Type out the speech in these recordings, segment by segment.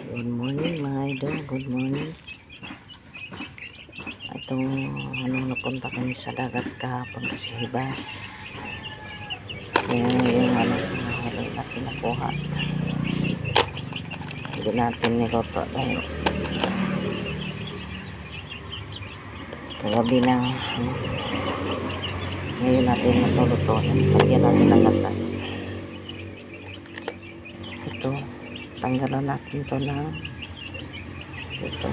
Good morning mga idol, good morning. Itong napunta kami sa dagat kahapon kasi hibas. Yan yung nahuli na pinakuha. Hindi natin niluto dahil kagabi na ngayon natin matulutuin. Lagyan natin ng gata. Ito, tanggalan natin to ng ito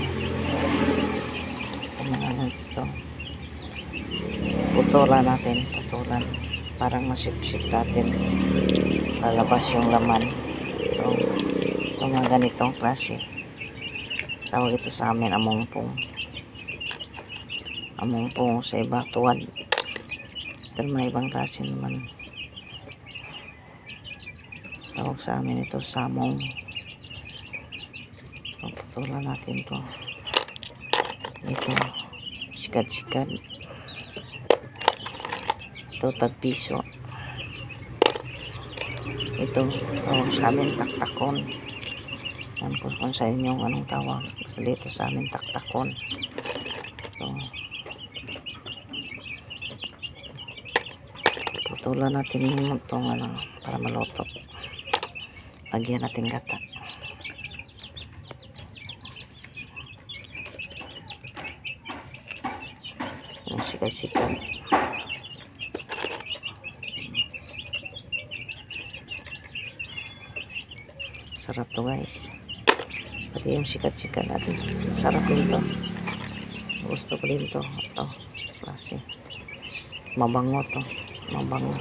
putulan natin, parang masipsip natin, lalabas yung laman. Ito mga ganitong klase, tawag ito sa amin amongpong sa iba tuwad, pero may ibang klase naman tawag sa amin ito samong. Putulan natin to, ito sikat ito tagpiso, ito tawag sa amin taktakon. Yan kung sa inyong anong tawag, kasi dito sa amin taktakon. Ito putulan natin itong para maluto. Lagyan natin gata. Yung sikat sarap to guys, pati yung sikat natin sarap din to, gusto ko din to. Ito klase mabango to, mabango.